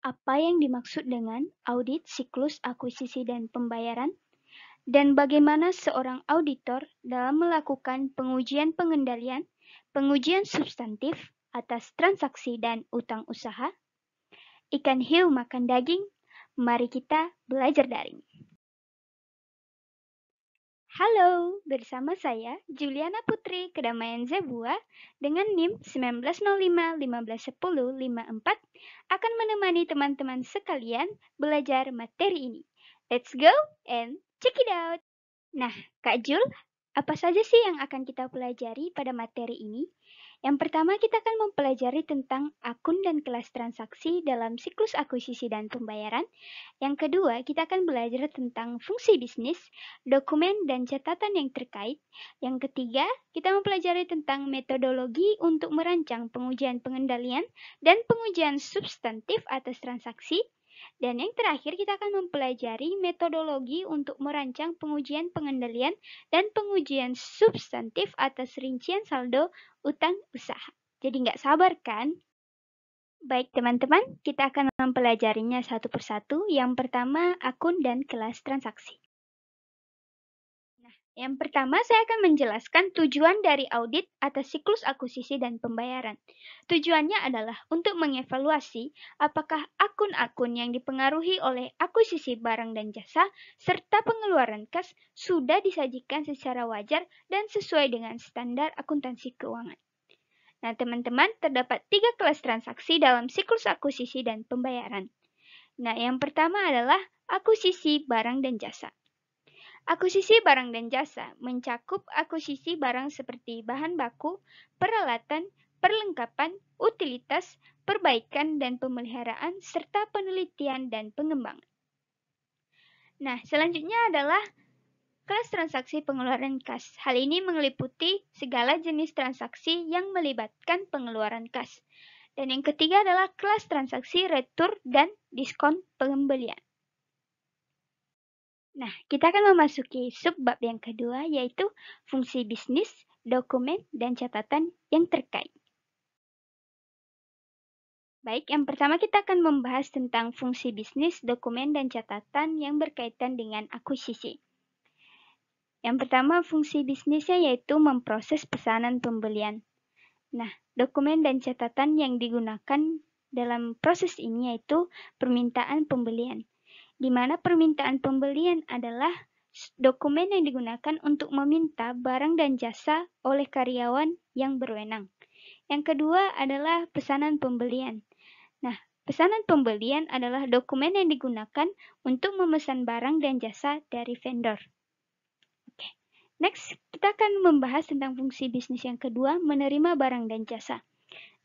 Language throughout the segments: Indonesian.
Apa yang dimaksud dengan audit siklus akuisisi dan pembayaran? Dan bagaimana seorang auditor dalam melakukan pengujian pengendalian, pengujian substantif atas transaksi dan utang usaha? Ikan hiu makan daging, mari kita belajar daring. Halo, bersama saya Juliana Putri Kedamaian Zebua dengan NIM 1905-1510-54 akan menemani teman-teman sekalian belajar materi ini. Let's go and check it out! Nah, Kak Jul, apa saja sih yang akan kita pelajari pada materi ini? Yang pertama, kita akan mempelajari tentang akun dan kelas transaksi dalam siklus akuisisi dan pembayaran. Yang kedua, kita akan belajar tentang fungsi bisnis, dokumen, dan catatan yang terkait. Yang ketiga, kita mempelajari tentang metodologi untuk merancang pengujian pengendalian dan pengujian substantif atas transaksi. Dan yang terakhir, kita akan mempelajari metodologi untuk merancang pengujian pengendalian dan pengujian substantif atas rincian saldo utang usaha. Jadi nggak sabar kan? Baik teman-teman, kita akan mempelajarinya satu persatu. Yang pertama, akun dan kelas transaksi. Yang pertama, saya akan menjelaskan tujuan dari audit atas siklus akuisisi dan pembayaran. Tujuannya adalah untuk mengevaluasi apakah akun-akun yang dipengaruhi oleh akuisisi barang dan jasa serta pengeluaran kas sudah disajikan secara wajar dan sesuai dengan standar akuntansi keuangan. Nah, teman-teman, terdapat 3 kelas transaksi dalam siklus akuisisi dan pembayaran. Nah, yang pertama adalah akuisisi barang dan jasa. Akuisisi barang dan jasa mencakup akuisisi barang seperti bahan baku, peralatan, perlengkapan, utilitas, perbaikan dan pemeliharaan, serta penelitian dan pengembangan. Nah, selanjutnya adalah kelas transaksi pengeluaran kas. Hal ini meliputi segala jenis transaksi yang melibatkan pengeluaran kas. Dan yang ketiga adalah kelas transaksi retur dan diskon pembelian. Nah, kita akan memasuki subbab yang kedua, yaitu fungsi bisnis, dokumen, dan catatan yang terkait. Baik, yang pertama kita akan membahas tentang fungsi bisnis, dokumen, dan catatan yang berkaitan dengan akuisisi. Yang pertama, fungsi bisnisnya yaitu memproses pesanan pembelian. Nah, dokumen dan catatan yang digunakan dalam proses ini yaitu permintaan pembelian, di mana permintaan pembelian adalah dokumen yang digunakan untuk meminta barang dan jasa oleh karyawan yang berwenang. Yang kedua adalah pesanan pembelian. Nah, pesanan pembelian adalah dokumen yang digunakan untuk memesan barang dan jasa dari vendor. Oke. Next, kita akan membahas tentang fungsi bisnis yang kedua, menerima barang dan jasa.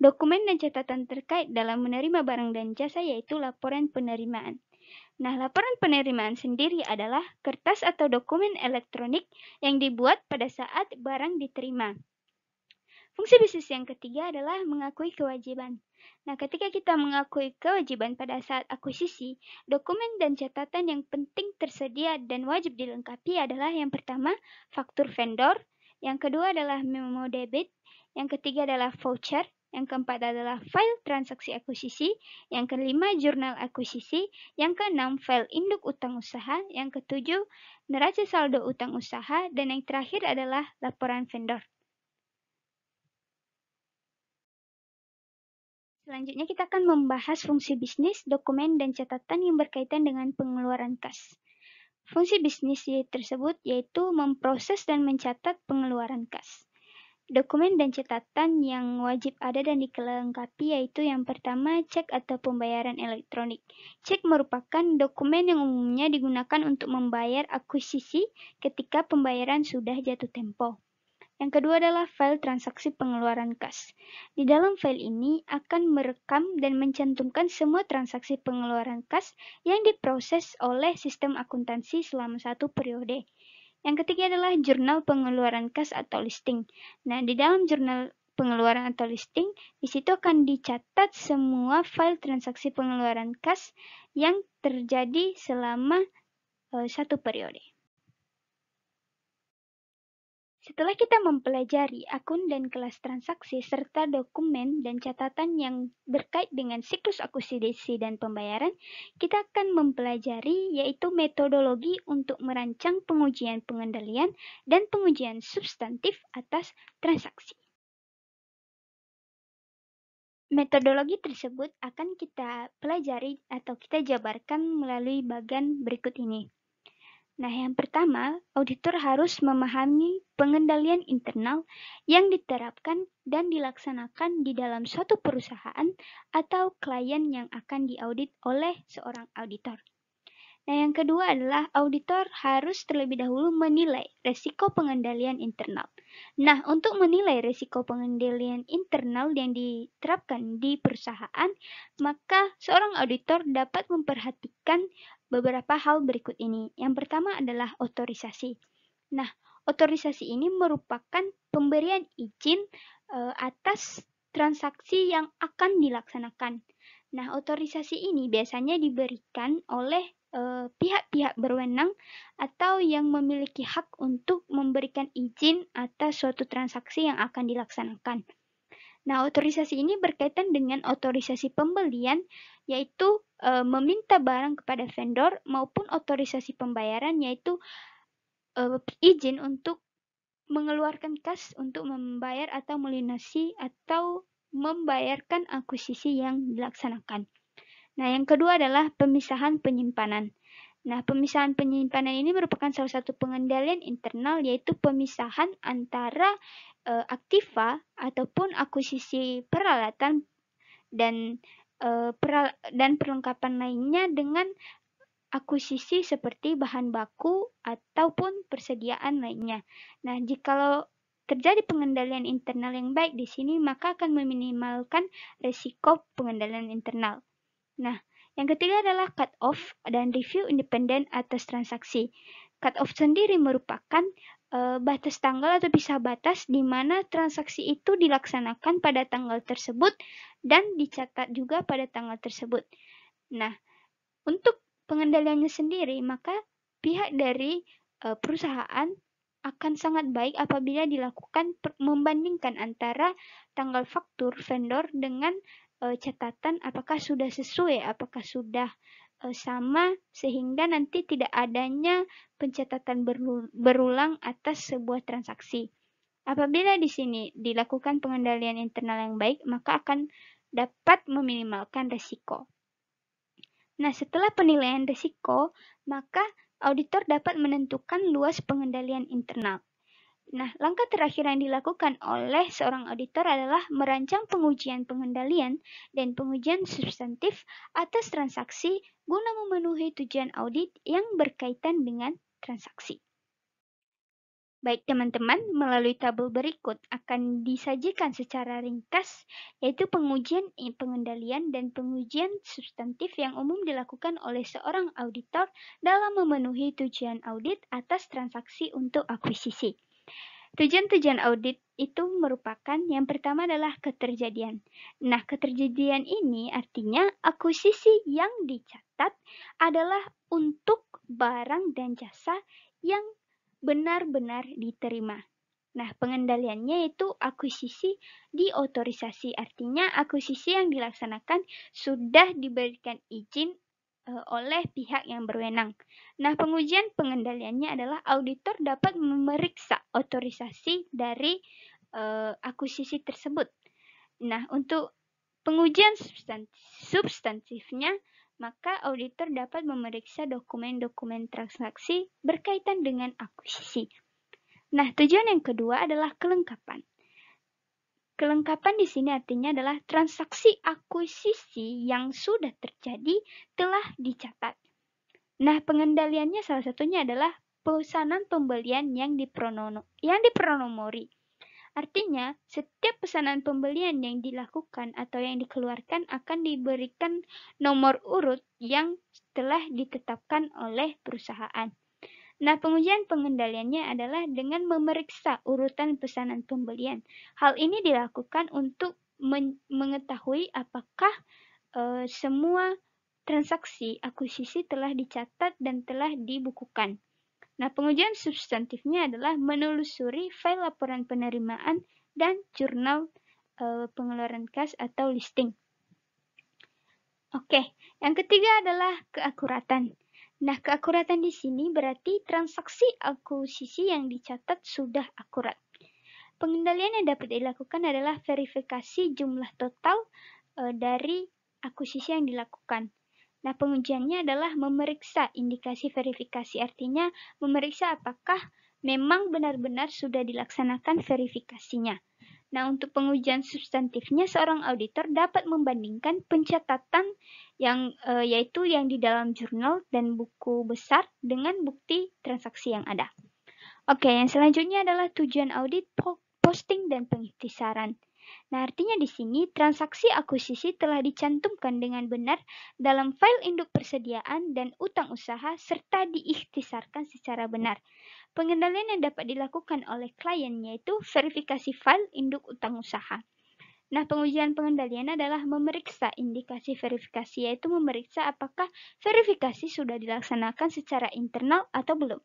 Dokumen dan catatan terkait dalam menerima barang dan jasa yaitu laporan penerimaan. Nah, laporan penerimaan sendiri adalah kertas atau dokumen elektronik yang dibuat pada saat barang diterima. Fungsi bisnis yang ketiga adalah mengakui kewajiban. Nah, ketika kita mengakui kewajiban pada saat akuisisi, dokumen dan catatan yang penting tersedia dan wajib dilengkapi adalah yang pertama, faktur vendor, yang kedua adalah memo debit, yang ketiga adalah voucher, yang keempat adalah file transaksi akuisisi, yang kelima jurnal akuisisi, yang keenam file induk utang usaha, yang ketujuh neraca saldo utang usaha, dan yang terakhir adalah laporan vendor. Selanjutnya kita akan membahas fungsi bisnis, dokumen, dan catatan yang berkaitan dengan pengeluaran kas. Fungsi bisnis tersebut yaitu memproses dan mencatat pengeluaran kas. Dokumen dan catatan yang wajib ada dan dilengkapi yaitu yang pertama, cek atau pembayaran elektronik. Cek merupakan dokumen yang umumnya digunakan untuk membayar akuisisi ketika pembayaran sudah jatuh tempo. Yang kedua adalah file transaksi pengeluaran kas. Di dalam file ini akan merekam dan mencantumkan semua transaksi pengeluaran kas yang diproses oleh sistem akuntansi selama satu periode. Yang ketiga adalah jurnal pengeluaran kas atau listing. Nah, di dalam jurnal pengeluaran atau listing, di situ akan dicatat semua file transaksi pengeluaran kas yang terjadi selama satu periode. Setelah kita mempelajari akun dan kelas transaksi serta dokumen dan catatan yang berkait dengan siklus akuisisi dan pembayaran, kita akan mempelajari yaitu metodologi untuk merancang pengujian pengendalian dan pengujian substantif atas transaksi. Metodologi tersebut akan kita pelajari atau kita jabarkan melalui bagian berikut ini. Nah, yang pertama, auditor harus memahami pengendalian internal yang diterapkan dan dilaksanakan di dalam suatu perusahaan atau klien yang akan diaudit oleh seorang auditor. Nah, yang kedua adalah auditor harus terlebih dahulu menilai risiko pengendalian internal. Nah, untuk menilai risiko pengendalian internal yang diterapkan di perusahaan, maka seorang auditor dapat memperhatikan beberapa hal berikut ini. Yang pertama adalah otorisasi. Nah, otorisasi ini merupakan pemberian izin atas transaksi yang akan dilaksanakan. Nah, otorisasi ini biasanya diberikan oleh pihak-pihak berwenang atau yang memiliki hak untuk memberikan izin atas suatu transaksi yang akan dilaksanakan. Nah, otorisasi ini berkaitan dengan otorisasi pembelian, yaitu meminta barang kepada vendor, maupun otorisasi pembayaran, yaitu izin untuk mengeluarkan kas untuk membayar atau melunasi atau membayarkan akuisisi yang dilaksanakan. Nah, yang kedua adalah pemisahan penyimpanan. Nah, pemisahan penyimpanan ini merupakan salah satu pengendalian internal, yaitu pemisahan antara aktiva ataupun akuisisi peralatan dan perlengkapan lainnya dengan akuisisi seperti bahan baku ataupun persediaan lainnya. Nah, jikalau terjadi pengendalian internal yang baik di sini, maka akan meminimalkan risiko pengendalian internal. Nah, yang ketiga adalah cut-off dan review independen atas transaksi. Cut-off sendiri merupakan batas tanggal atau pisah batas di mana transaksi itu dilaksanakan pada tanggal tersebut dan dicatat juga pada tanggal tersebut. Nah, untuk pengendaliannya sendiri, maka pihak dari perusahaan akan sangat baik apabila dilakukan membandingkan antara tanggal faktur vendor dengan catatan apakah sudah sesuai, apakah sudah sama, sehingga nanti tidak adanya pencatatan berulang atas sebuah transaksi. Apabila di sini dilakukan pengendalian internal yang baik, maka akan dapat meminimalkan risiko. Nah, setelah penilaian risiko, maka auditor dapat menentukan luas pengendalian internal. Nah, langkah terakhir yang dilakukan oleh seorang auditor adalah merancang pengujian pengendalian dan pengujian substantif atas transaksi guna memenuhi tujuan audit yang berkaitan dengan transaksi. Baik teman-teman, melalui tabel berikut akan disajikan secara ringkas, yaitu pengujian pengendalian dan pengujian substantif yang umum dilakukan oleh seorang auditor dalam memenuhi tujuan audit atas transaksi untuk akuisisi. Tujuan-tujuan audit itu merupakan yang pertama adalah keterjadian. Nah, keterjadian ini artinya akuisisi yang dicatat adalah untuk barang dan jasa yang benar-benar diterima. Nah, pengendaliannya itu akuisisi diotorisasi, artinya akuisisi yang dilaksanakan sudah diberikan izin oleh pihak yang berwenang. Nah, pengujian pengendaliannya adalah auditor dapat memeriksa otorisasi dari akuisisi tersebut. Nah, untuk pengujian substantifnya, maka auditor dapat memeriksa dokumen-dokumen transaksi berkaitan dengan akuisisi. Nah, tujuan yang kedua adalah kelengkapan. Kelengkapan di sini artinya adalah transaksi akuisisi yang sudah terjadi telah dicatat. Nah, pengendaliannya salah satunya adalah pesanan pembelian yang dipronomori. Artinya, setiap pesanan pembelian yang dilakukan atau yang dikeluarkan akan diberikan nomor urut yang telah ditetapkan oleh perusahaan. Nah, pengujian pengendaliannya adalah dengan memeriksa urutan pesanan pembelian. Hal ini dilakukan untuk mengetahui apakah semua transaksi akuisisi telah dicatat dan telah dibukukan. Nah, pengujian substantifnya adalah menelusuri file laporan penerimaan dan jurnal pengeluaran kas atau listing. Oke, yang ketiga adalah keakuratan. Nah, keakuratan di sini berarti transaksi akuisisi yang dicatat sudah akurat. Pengendalian yang dapat dilakukan adalah verifikasi jumlah total dari akuisisi yang dilakukan. Nah, pengujiannya adalah memeriksa indikasi verifikasi, artinya memeriksa apakah memang benar-benar sudah dilaksanakan verifikasinya. Nah, untuk pengujian substantifnya, seorang auditor dapat membandingkan pencatatan yaitu yang di dalam jurnal dan buku besar dengan bukti transaksi yang ada. Oke, yang selanjutnya adalah tujuan audit, posting, dan pengikhtisaran. Nah, artinya di sini transaksi akuisisi telah dicantumkan dengan benar dalam file induk persediaan dan utang usaha serta diikhtisarkan secara benar. Pengendalian yang dapat dilakukan oleh klien yaitu verifikasi file induk utang usaha. Nah, pengujian pengendalian adalah memeriksa indikasi verifikasi, yaitu memeriksa apakah verifikasi sudah dilaksanakan secara internal atau belum.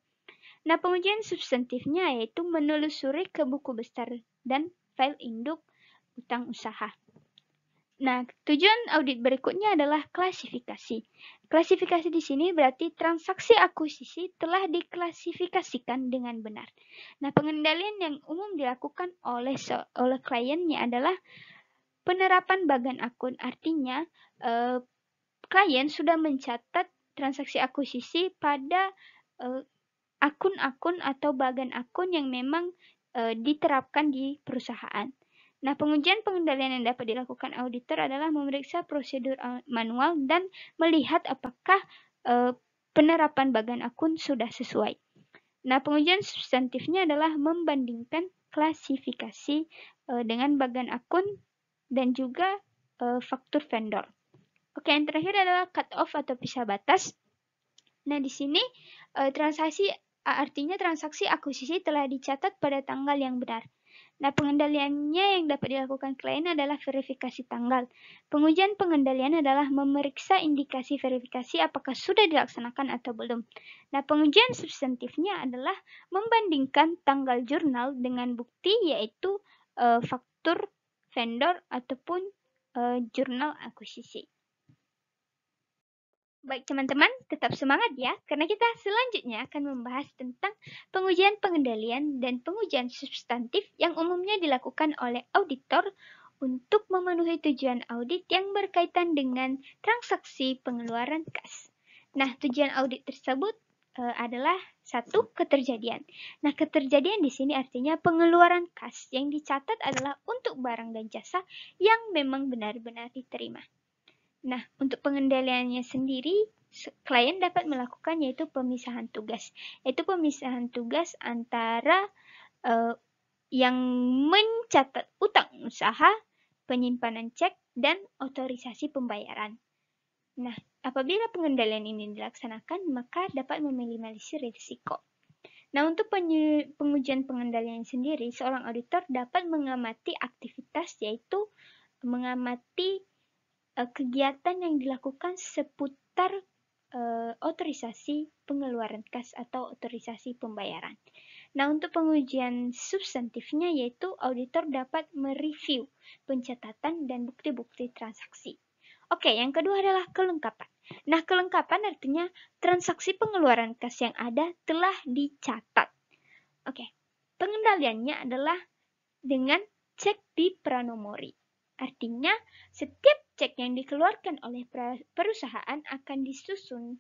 Nah, pengujian substantifnya yaitu menelusuri ke buku besar dan file induk utang usaha. Nah, tujuan audit berikutnya adalah klasifikasi. Klasifikasi di sini berarti transaksi akuisisi telah diklasifikasikan dengan benar. Nah, pengendalian yang umum dilakukan oleh kliennya adalah penerapan bagan akun. Artinya, klien sudah mencatat transaksi akuisisi pada akun-akun atau bagan akun yang memang diterapkan di perusahaan. Nah, pengujian pengendalian yang dapat dilakukan auditor adalah memeriksa prosedur manual dan melihat apakah penerapan bagan akun sudah sesuai. Nah, pengujian substantifnya adalah membandingkan klasifikasi dengan bagan akun dan juga faktur vendor. Oke, yang terakhir adalah cut off atau pisah batas. Nah, di sini artinya transaksi akuisisi telah dicatat pada tanggal yang benar. Nah, pengendaliannya yang dapat dilakukan klien adalah verifikasi tanggal. Pengujian pengendalian adalah memeriksa indikasi verifikasi apakah sudah dilaksanakan atau belum. Nah, pengujian substantifnya adalah membandingkan tanggal jurnal dengan bukti yaitu faktur vendor ataupun jurnal akuisisi. Baik teman-teman, tetap semangat ya, karena kita selanjutnya akan membahas tentang pengujian pengendalian dan pengujian substantif yang umumnya dilakukan oleh auditor untuk memenuhi tujuan audit yang berkaitan dengan transaksi pengeluaran kas. Nah, tujuan audit tersebut adalah satu, keterjadian. Nah, keterjadian di sini artinya pengeluaran kas yang dicatat adalah untuk barang dan jasa yang memang benar-benar diterima. Nah, untuk pengendaliannya sendiri, klien dapat melakukan yaitu pemisahan tugas. Yaitu pemisahan tugas antara yang mencatat utang usaha, penyimpanan cek, dan otorisasi pembayaran. Nah, apabila pengendalian ini dilaksanakan, maka dapat meminimalisir risiko. Nah, untuk pengujian pengendalian sendiri, seorang auditor dapat mengamati aktivitas yaitu mengamati kegiatan yang dilakukan seputar otorisasi pengeluaran kas atau otorisasi pembayaran. Nah, untuk pengujian substantifnya yaitu auditor dapat mereview pencatatan dan bukti-bukti transaksi. Oke, yang kedua adalah kelengkapan. Nah, kelengkapan artinya transaksi pengeluaran kas yang ada telah dicatat. Oke, pengendaliannya adalah dengan cek di pranomori. Artinya, setiap cek yang dikeluarkan oleh perusahaan akan disusun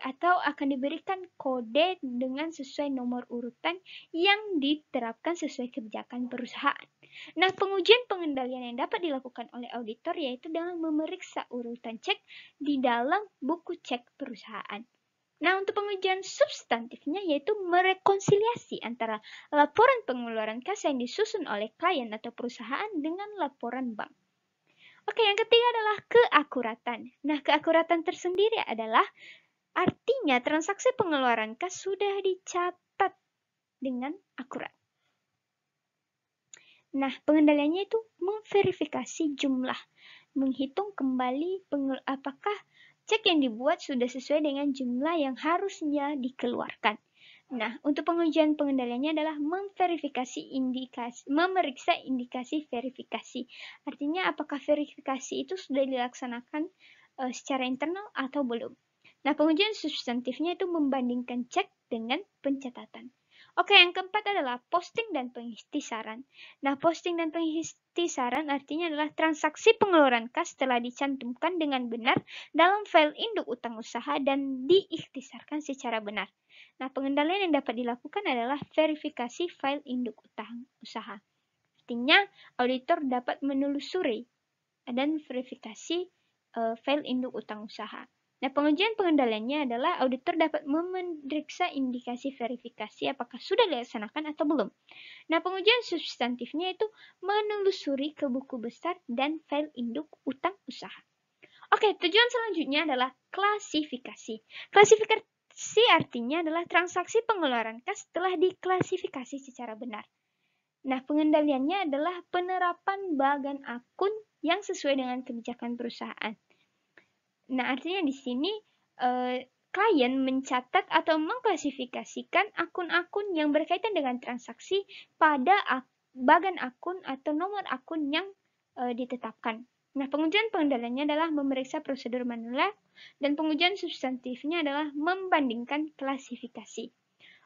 atau akan diberikan kode dengan sesuai nomor urutan yang diterapkan sesuai kebijakan perusahaan. Nah, pengujian pengendalian yang dapat dilakukan oleh auditor yaitu dengan memeriksa urutan cek di dalam buku cek perusahaan. Nah, untuk pengujian substantifnya yaitu merekonsiliasi antara laporan pengeluaran kas yang disusun oleh klien atau perusahaan dengan laporan bank. Oke, yang ketiga adalah keakuratan. Nah, keakuratan tersendiri adalah artinya transaksi pengeluaran kas sudah dicatat dengan akurat. Nah, pengendaliannya itu memverifikasi jumlah, menghitung kembali apakah cek yang dibuat sudah sesuai dengan jumlah yang harusnya dikeluarkan. Nah, untuk pengujian pengendaliannya adalah memeriksa indikasi verifikasi. Artinya apakah verifikasi itu sudah dilaksanakan secara internal atau belum. Nah, pengujian substantifnya itu membandingkan cek dengan pencatatan. Oke, yang keempat adalah posting dan pengisi saran. Nah, posting dan pengisi saran artinya adalah transaksi pengeluaran kas telah dicantumkan dengan benar dalam file induk utang usaha dan diikhtisarkan secara benar. Nah, pengendalian yang dapat dilakukan adalah verifikasi file induk utang usaha. Artinya, auditor dapat menelusuri dan verifikasi file induk utang usaha. Nah, pengujian pengendaliannya adalah auditor dapat memeriksa indikasi verifikasi apakah sudah dilaksanakan atau belum. Nah, pengujian substantifnya itu menelusuri ke buku besar dan file induk utang usaha. Oke, tujuan selanjutnya adalah klasifikasi. Klasifikasi artinya adalah transaksi pengeluaran kas telah diklasifikasi secara benar. Nah, pengendaliannya adalah penerapan bagan akun yang sesuai dengan kebijakan perusahaan. Nah, artinya di sini klien mencatat atau mengklasifikasikan akun-akun yang berkaitan dengan transaksi pada bagan akun atau nomor akun yang ditetapkan. Nah, pengujian pengendaliannya adalah memeriksa prosedur manual dan pengujian substantifnya adalah membandingkan klasifikasi.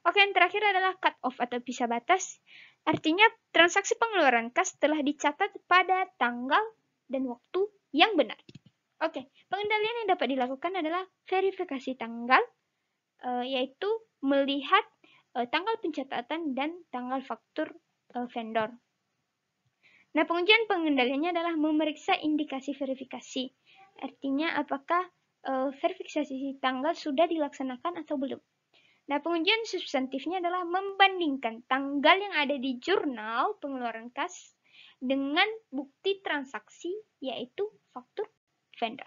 Oke, yang terakhir adalah cut off atau pisah batas. Artinya transaksi pengeluaran kas telah dicatat pada tanggal dan waktu yang benar. Oke, pengendalian yang dapat dilakukan adalah verifikasi tanggal, yaitu melihat tanggal pencatatan dan tanggal faktur vendor. Nah, pengujian pengendaliannya adalah memeriksa indikasi verifikasi. Artinya apakah verifikasi tanggal sudah dilaksanakan atau belum. Nah, pengujian substantifnya adalah membandingkan tanggal yang ada di jurnal pengeluaran kas dengan bukti transaksi, yaitu faktur vendor.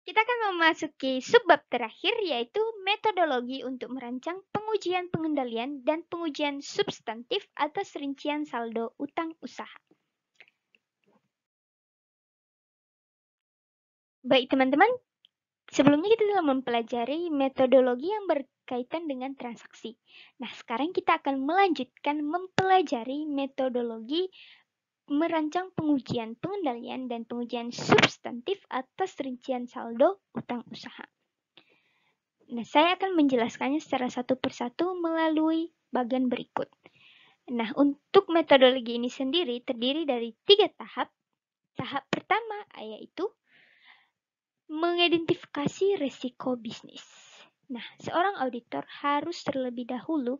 Kita akan memasuki subbab terakhir, yaitu metodologi untuk merancang pengujian pengendalian dan pengujian substantif atas rincian saldo utang usaha. Baik teman-teman, sebelumnya kita telah mempelajari metodologi yang berkaitan dengan transaksi. Nah, sekarang kita akan melanjutkan mempelajari metodologi merancang pengujian pengendalian dan pengujian substantif atas rincian saldo utang usaha. Nah, saya akan menjelaskannya secara satu persatu melalui bagian berikut. Nah, untuk metodologi ini sendiri terdiri dari 3 tahap. Tahap pertama yaitu mengidentifikasi risiko bisnis. Nah, seorang auditor harus terlebih dahulu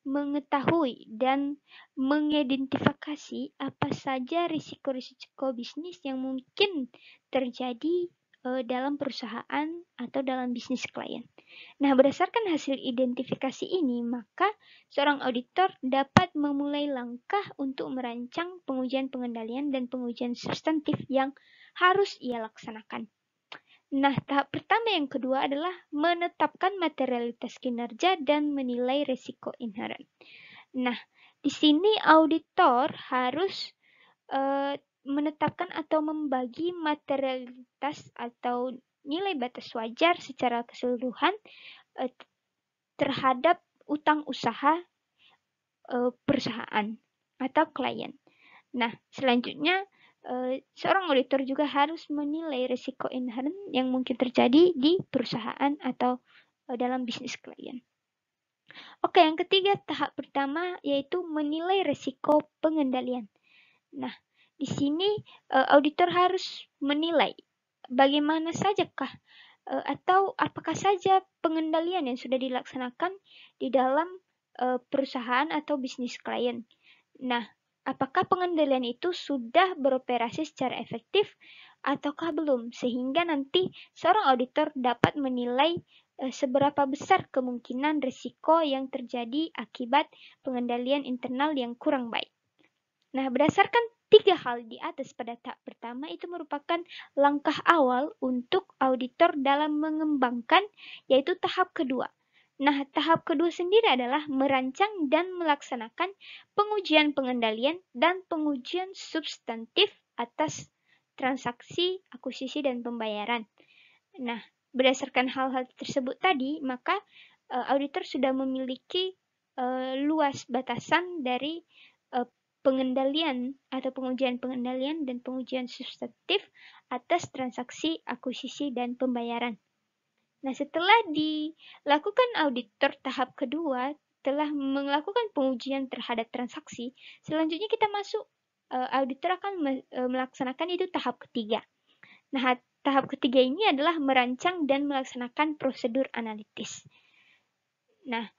mengetahui dan mengidentifikasi apa saja risiko-risiko bisnis yang mungkin terjadi dalam perusahaan atau dalam bisnis klien. Nah, berdasarkan hasil identifikasi ini, maka seorang auditor dapat memulai langkah untuk merancang pengujian pengendalian dan pengujian substantif yang harus ia laksanakan. Nah, tahap pertama yang kedua adalah menetapkan materialitas kinerja dan menilai risiko inherent. Nah, di sini auditor harus menetapkan atau membagi materialitas atau nilai batas wajar secara keseluruhan terhadap utang usaha perusahaan atau klien. Nah, selanjutnya seorang auditor juga harus menilai risiko inherent yang mungkin terjadi di perusahaan atau dalam bisnis klien. Oke, yang ketiga tahap pertama yaitu menilai risiko pengendalian. Nah, di sini auditor harus menilai bagaimana sajakah atau apakah saja pengendalian yang sudah dilaksanakan di dalam perusahaan atau bisnis klien. Nah, apakah pengendalian itu sudah beroperasi secara efektif ataukah belum, sehingga nanti seorang auditor dapat menilai seberapa besar kemungkinan risiko yang terjadi akibat pengendalian internal yang kurang baik. Nah, berdasarkan 3 hal di atas pada tahap pertama itu merupakan langkah awal untuk auditor dalam mengembangkan, yaitu tahap kedua. Nah, tahap kedua sendiri adalah merancang dan melaksanakan pengujian pengendalian dan pengujian substantif atas transaksi, akuisisi, dan pembayaran. Nah, berdasarkan hal-hal tersebut tadi, maka auditor sudah memiliki luas batasan dari pengendalian atau pengujian pengendalian dan pengujian substantif atas transaksi, akuisisi, dan pembayaran. Nah, setelah dilakukan auditor tahap kedua, telah melakukan pengujian terhadap transaksi, selanjutnya kita masuk, auditor akan melaksanakan itu tahap ketiga. Nah, tahap ketiga ini adalah merancang dan melaksanakan prosedur analitis. Nah,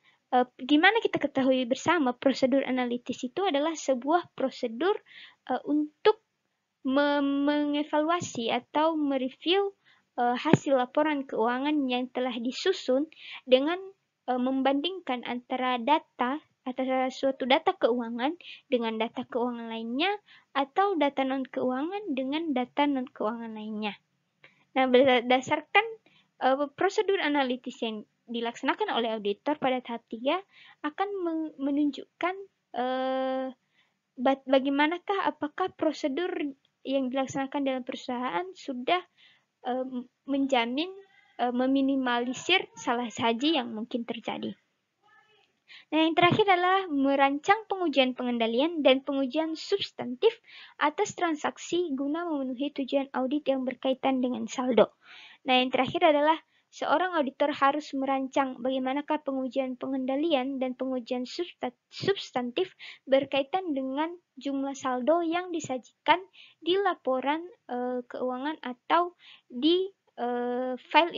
gimana kita ketahui bersama prosedur analitis itu adalah sebuah prosedur untuk mengevaluasi atau mereview hasil laporan keuangan yang telah disusun dengan membandingkan antara suatu data keuangan dengan data keuangan lainnya atau data non-keuangan dengan data non-keuangan lainnya. Nah, berdasarkan prosedur analitis yang dilaksanakan oleh auditor pada tahap 3 akan menunjukkan bagaimanakah apakah prosedur yang dilaksanakan dalam perusahaan sudah menjamin meminimalisir salah saji yang mungkin terjadi. Nah, yang terakhir adalah merancang pengujian pengendalian dan pengujian substantif atas transaksi guna memenuhi tujuan audit yang berkaitan dengan saldo. Nah, yang terakhir adalah seorang auditor harus merancang bagaimanakah pengujian pengendalian dan pengujian substantif berkaitan dengan jumlah saldo yang disajikan di laporan keuangan atau di file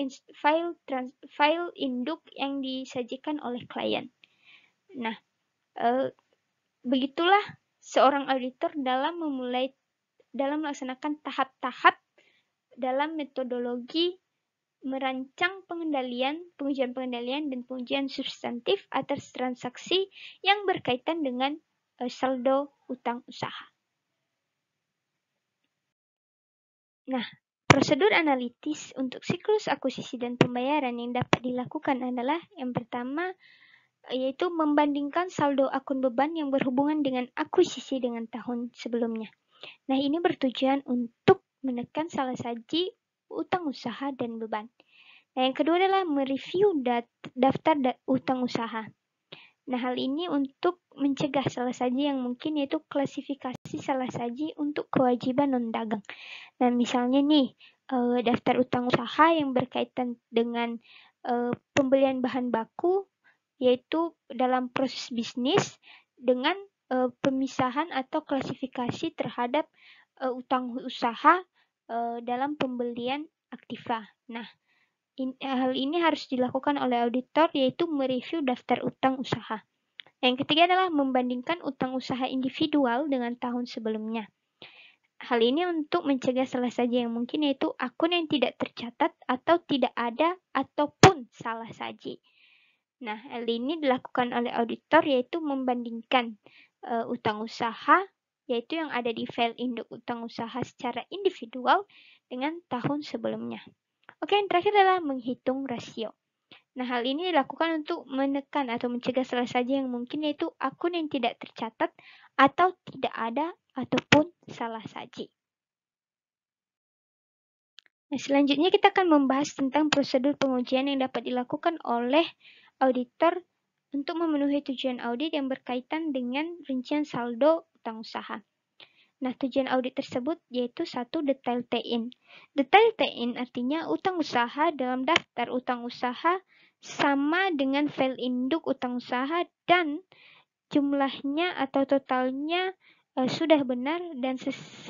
induk yang disajikan oleh klien. Nah, begitulah seorang auditor dalam melaksanakan tahap-tahap dalam metodologi merancang pengujian pengendalian dan pengujian substantif atas transaksi yang berkaitan dengan saldo utang usaha. Nah, prosedur analitis untuk siklus akuisisi dan pembayaran yang dapat dilakukan adalah yang pertama, yaitu membandingkan saldo akun beban yang berhubungan dengan akuisisi dengan tahun sebelumnya. Nah, ini bertujuan untuk menekan salah saji utang usaha dan beban. Nah, yang kedua adalah mereview daftar utang usaha. Nah, hal ini untuk mencegah salah saji yang mungkin, yaitu klasifikasi salah saji untuk kewajiban non-dagang. Nah, misalnya nih, daftar utang usaha yang berkaitan dengan pembelian bahan baku, yaitu dalam proses bisnis dengan pemisahan atau klasifikasi terhadap utang usaha dalam pembelian aktiva. Nah, hal ini harus dilakukan oleh auditor, yaitu mereview daftar utang usaha. Yang ketiga adalah membandingkan utang usaha individual dengan tahun sebelumnya. Hal ini untuk mencegah salah saji yang mungkin, yaitu akun yang tidak tercatat atau tidak ada ataupun salah saji. Nah, hal ini dilakukan oleh auditor, yaitu membandingkan utang usaha, yaitu yang ada di file induk utang usaha secara individual dengan tahun sebelumnya. Oke, yang terakhir adalah menghitung rasio. Nah, hal ini dilakukan untuk menekan atau mencegah salah saji yang mungkin, yaitu akun yang tidak tercatat atau tidak ada ataupun salah saji. Nah, selanjutnya kita akan membahas tentang prosedur pengujian yang dapat dilakukan oleh auditor untuk memenuhi tujuan audit yang berkaitan dengan rincian saldo utang usaha. Nah, tujuan audit tersebut yaitu 1. Detail T-in. Detail T-in artinya utang usaha dalam daftar utang usaha sama dengan file induk utang usaha dan jumlahnya atau totalnya sudah benar dan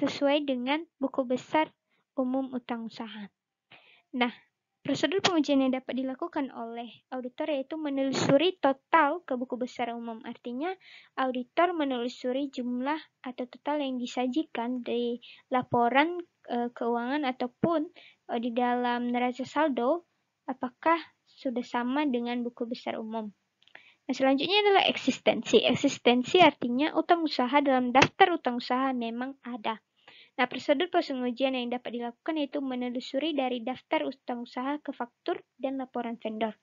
sesuai dengan buku besar umum utang usaha. Nah, prosedur pengujian yang dapat dilakukan oleh auditor yaitu menelusuri total ke buku besar umum. Artinya, auditor menelusuri jumlah atau total yang disajikan di laporan keuangan ataupun di dalam neraca saldo, apakah sudah sama dengan buku besar umum. Nah, selanjutnya adalah eksistensi. Eksistensi artinya utang usaha dalam daftar utang usaha memang ada. Nah, prosedur pengujian yang dapat dilakukan yaitu menelusuri dari daftar utang usaha ke faktur dan laporan vendor.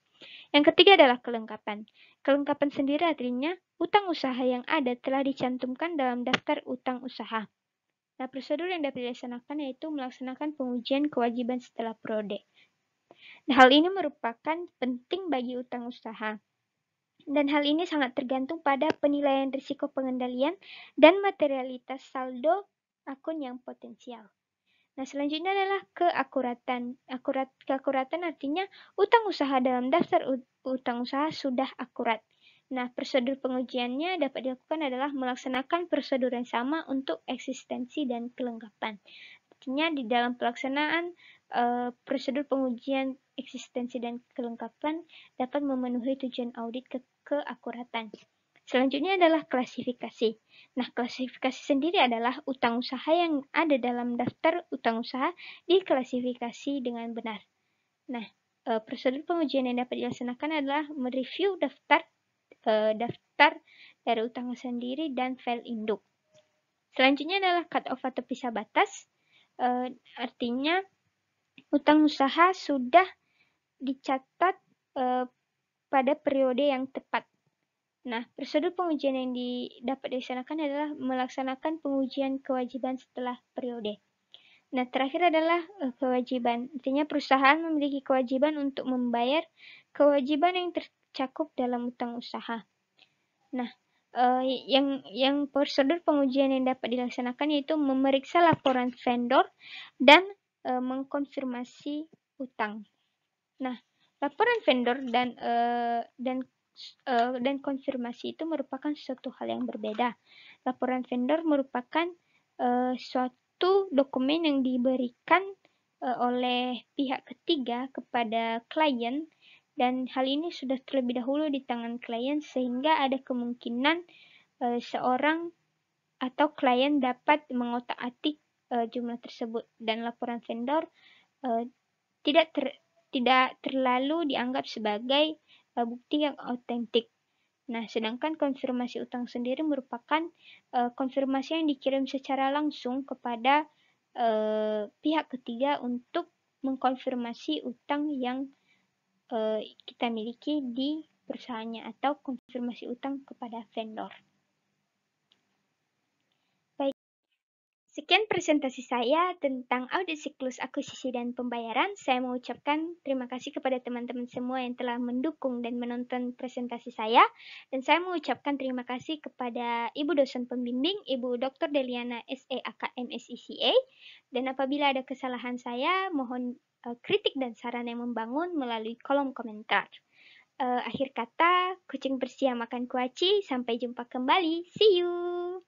Yang ketiga adalah kelengkapan. Kelengkapan sendiri artinya utang usaha yang ada telah dicantumkan dalam daftar utang usaha. Nah, prosedur yang dapat dilaksanakan yaitu melaksanakan pengujian kewajiban setelah periode. Hal ini merupakan penting bagi utang usaha. Dan hal ini sangat tergantung pada penilaian risiko pengendalian dan materialitas saldo akun yang potensial. Nah, selanjutnya adalah keakuratan. Keakuratan artinya utang usaha dalam daftar utang usaha sudah akurat. Nah, prosedur pengujiannya dapat dilakukan adalah melaksanakan prosedur yang sama untuk eksistensi dan kelengkapan. Artinya di dalam pelaksanaan prosedur pengujian eksistensi dan kelengkapan dapat memenuhi tujuan audit keakuratan. Selanjutnya adalah klasifikasi. Nah, klasifikasi sendiri adalah utang usaha yang ada dalam daftar utang usaha diklasifikasi dengan benar. Nah, prosedur pengujian yang dapat dilaksanakan adalah mereview daftar dari utang sendiri dan file induk. Selanjutnya adalah cut off atau pisah batas. Artinya utang usaha sudah dicatat pada periode yang tepat. Nah, prosedur pengujian yang dapat dilaksanakan adalah melaksanakan pengujian kewajiban setelah periode. Nah, terakhir adalah kewajiban. Artinya perusahaan memiliki kewajiban untuk membayar kewajiban yang tercakup dalam utang usaha. Nah, yang prosedur pengujian yang dapat dilaksanakan yaitu memeriksa laporan vendor dan mengkonfirmasi utang. Nah, laporan vendor dan konfirmasi itu merupakan suatu hal yang berbeda. Laporan vendor merupakan suatu dokumen yang diberikan oleh pihak ketiga kepada klien, dan hal ini sudah terlebih dahulu di tangan klien sehingga ada kemungkinan seorang atau klien dapat mengotak-atik jumlah tersebut, dan laporan vendor tidak terlalu dianggap sebagai bukti yang autentik. Nah, sedangkan konfirmasi utang sendiri merupakan konfirmasi yang dikirim secara langsung kepada pihak ketiga untuk mengkonfirmasi utang yang kita miliki di perusahaannya, atau konfirmasi utang kepada vendor. Baik, sekian presentasi saya tentang audit siklus akuisisi dan pembayaran. Saya mengucapkan terima kasih kepada teman-teman semua yang telah mendukung dan menonton presentasi saya. Dan saya mengucapkan terima kasih kepada Ibu dosen pembimbing, Ibu Dr. Deliana SEAKM SICA. Dan apabila ada kesalahan saya, mohon kritik dan saran yang membangun melalui kolom komentar. Akhir kata, kucing bersiap makan kuaci. Sampai jumpa kembali. See you!